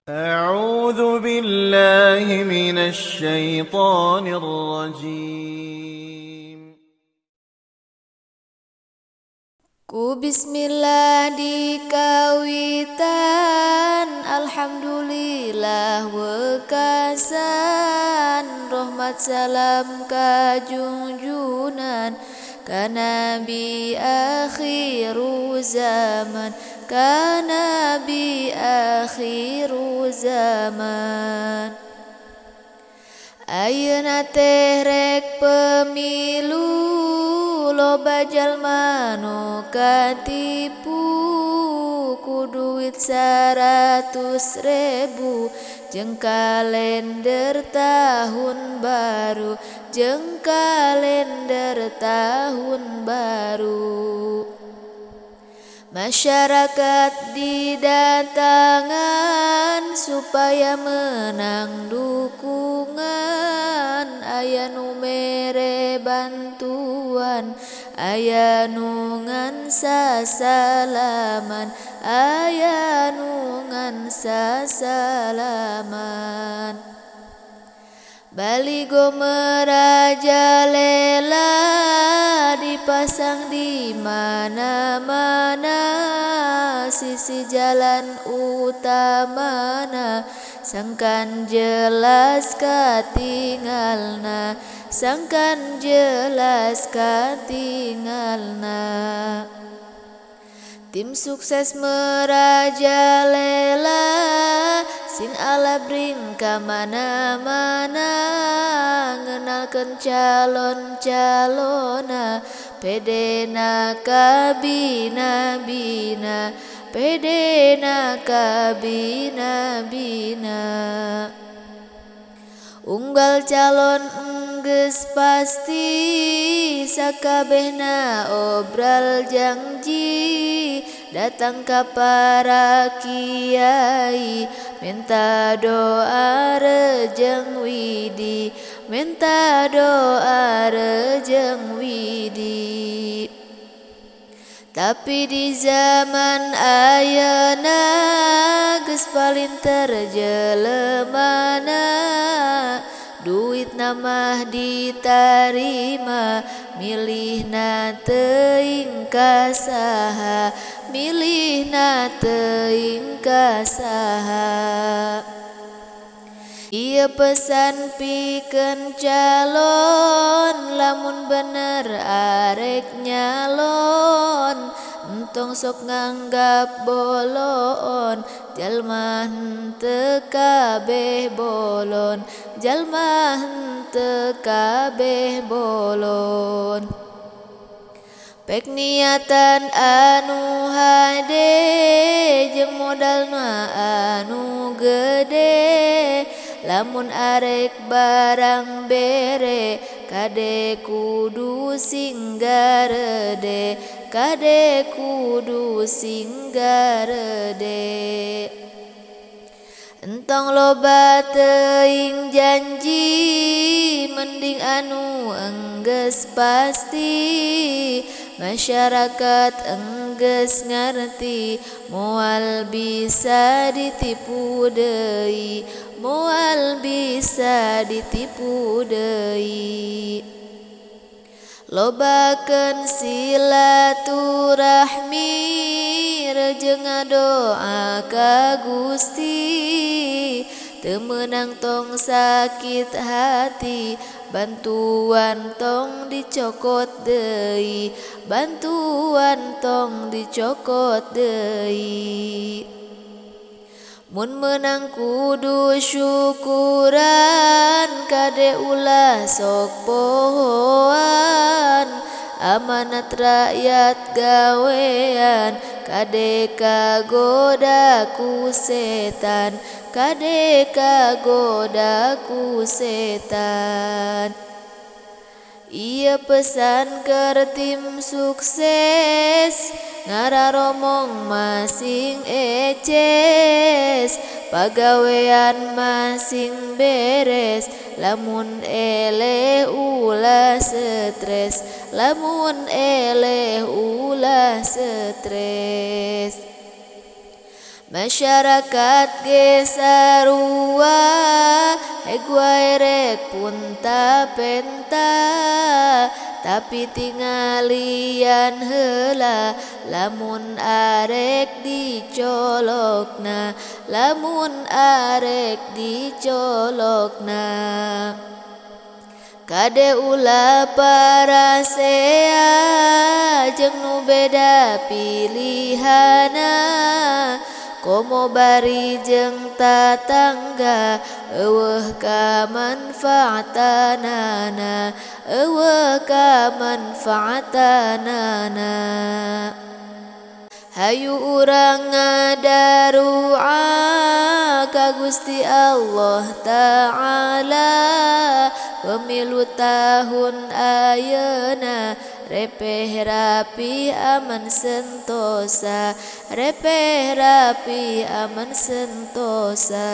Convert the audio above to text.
أعوذ بالله من الشيطان الرجيم. Ku bismillah dikawitan, alhamdulillah wekasan, rahmat salam kajungjunan ka nabi akhiru zaman, ka nabi akhiru zaman. Ayeuna teh rek pemilu, loba jalma nu katipu ku duit 100.000 jeung kalender tahun baru, jeung kalender tahun baru. Masyarakat didatangan supaya menang dukungan, aya nu mere bantuan, aya nu ngan sasalaman, aya nu ngan sasalaman. Baligo merajalela dipasang di mana-mana, sisi jalan utamana sangkan jelas katingalna, sangkan jelas katingalna. Tim sukses merajalela sing alabring ka mana-mana, ngenalkeun calon-calona, pedena ka bina-bina, pedena ka bina-bina. Unggal calon geus pasti, sakabehna obral janji, datang ka para kiai, minta doa rejeng widi, minta doa rejeng widi. Tapi di zaman ayeuna geus palinter jelemana, duit namah ditarima, milihna teuing ka saha, milihna teuing ka saha. Ieu pesan pikeun calon, lamun bener arek nyalon, entong sok nganggap bolon, jalma henteu kabeh bolon, jalma henteu kabeh bolon. Pek niatan anu hade jeung modalna anu gede, lamun arek barang bere kade kudu singgarede, kade kudu singgarede. Entong loba teuing janji, mending anu enggeus pasti, masyarakat enggeus ngarti, moal bisa ditipu deui, moal bisa ditipu deui. Lobakeun silaturahmi, rejeng ngadoa ka Gusti, teu meunang tong sakit hati, bantuan tong dicokot deui, bantuan tong dicokot deui. Mun meunang kudu syukuran, kade ulah sok pohoan, amanat rakyat gawean, kade kagoda ku setan, kade kagoda ku setan. Ieu pesan keur tim sukses, ngararomong masing eces, pagawean masing beres, lamun eleh ulah stres, lamun eleh ulah stres. Masyarakat ge sarua rek punta penta tapi tingalian heula lamun arek dicolokna kade ulah parasea jeung nu beda pilihana komo bari jeung tatangga eueuh kamanfaatanana hayu urang ngadarua ka Gusti Allah Ta'ala pemilu tahun ayeuna repeh rapi aman sentosa